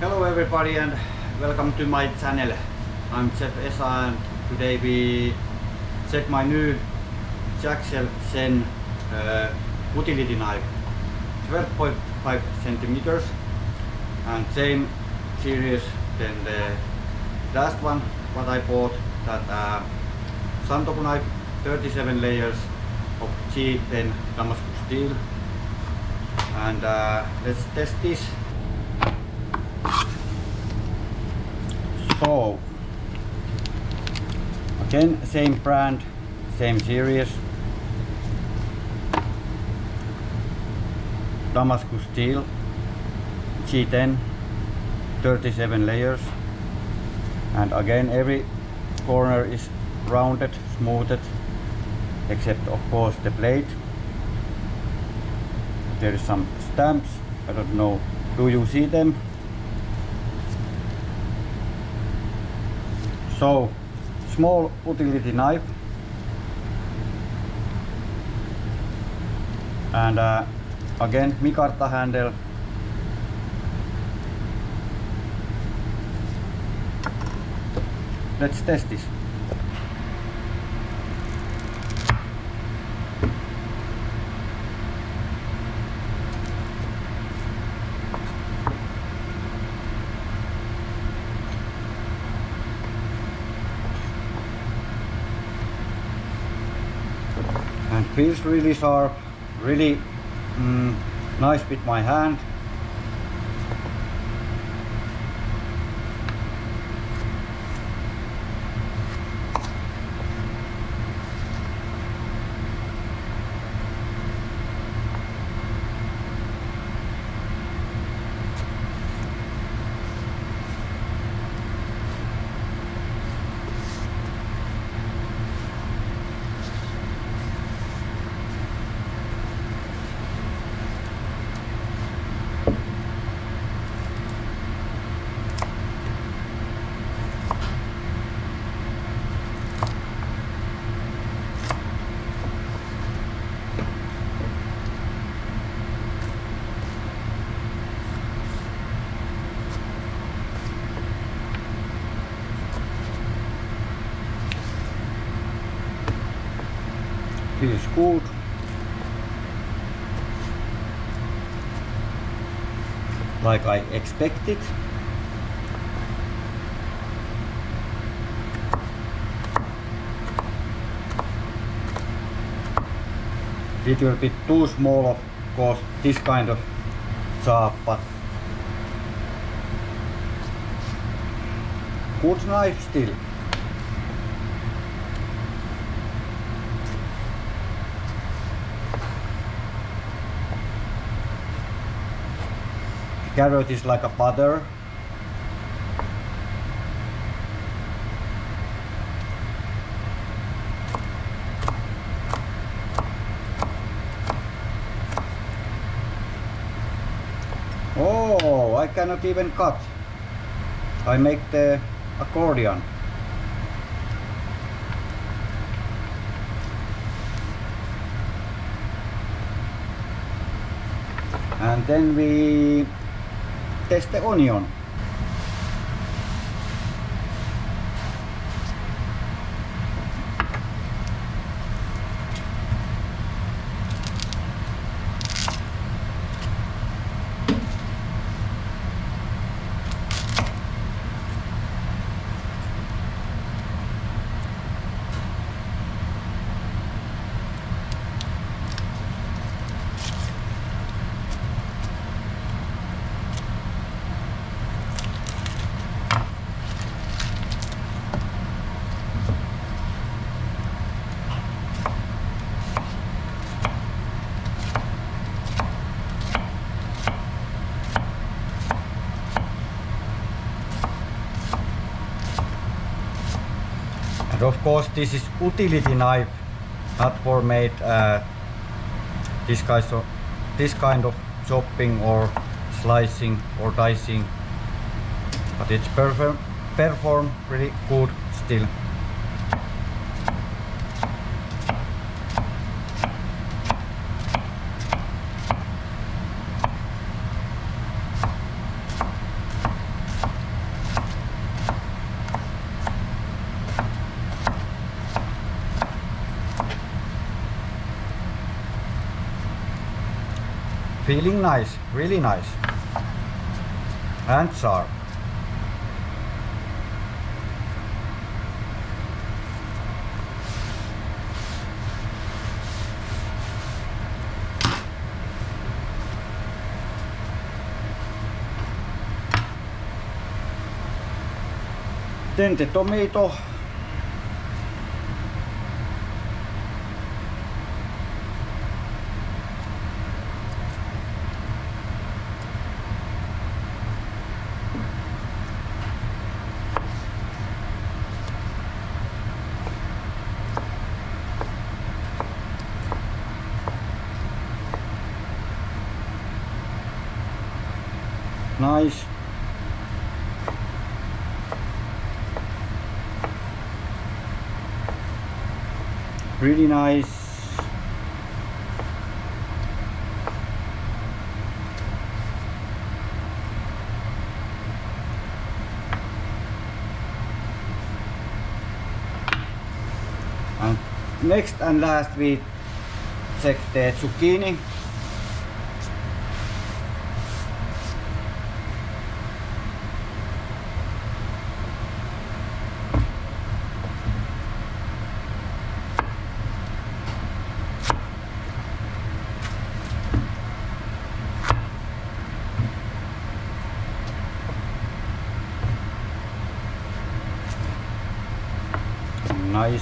Hello everybody and welcome to my channel. I'm Chef Esa and today we check my new Yaxell Zen Utility knife. 12.5 centimeters and same series than the last one what I bought, that Santoku knife, 37 layers of G10 Damascus steel. And let's test this. So again, same brand, same series, Damascus steel, G10, 37 layers, and again every corner is rounded, smoothed, except of course the blade. There is some stamps, I don't know, do you see them? So, small utility knife, and again micarta handle. Let's test this. And feels really sharp, really nice with my hand. Feels good. Like I expected. Little bit too small of course this kind of job, but good knife still. Carrot is like a butter. Oh, I cannot even cut. I make the accordion. And then we test the onion. And of course this is utility knife, not for made this kind of chopping or slicing or dicing, but it's perform pretty good still. feeling nice, really nice and sharp. Then the tomato. Nice. Really nice. And next and last we check the zucchini. Nice.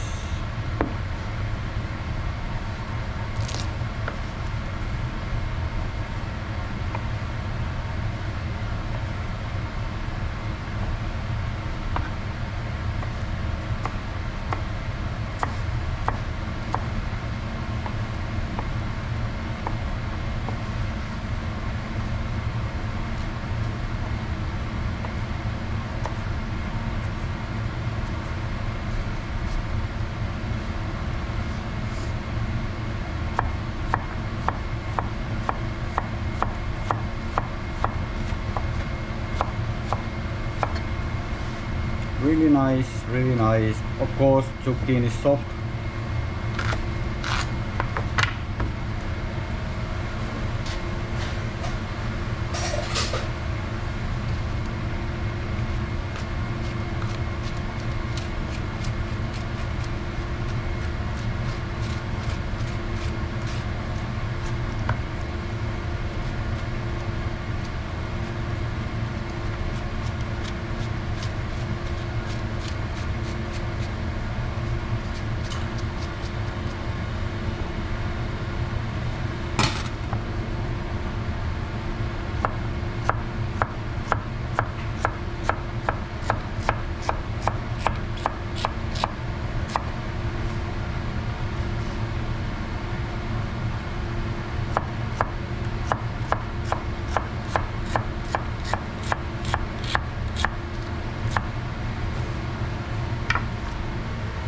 Really nice, really nice. Of course, zucchini is soft.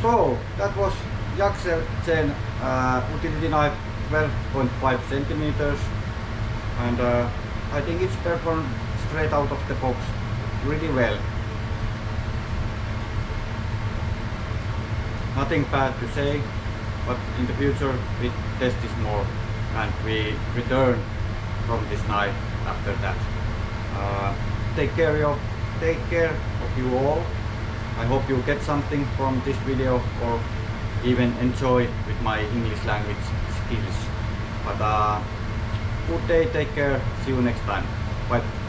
So that was Yaxell Zen utility knife, 12.5 centimeters, and I think it's performed straight out of the box really well. Nothing bad to say, but in the future we test this more and we return from this knife after that. Take care of you all. I hope you get something from this video or even enjoy with my English language skills. But good day, take care, see you next time. Bye.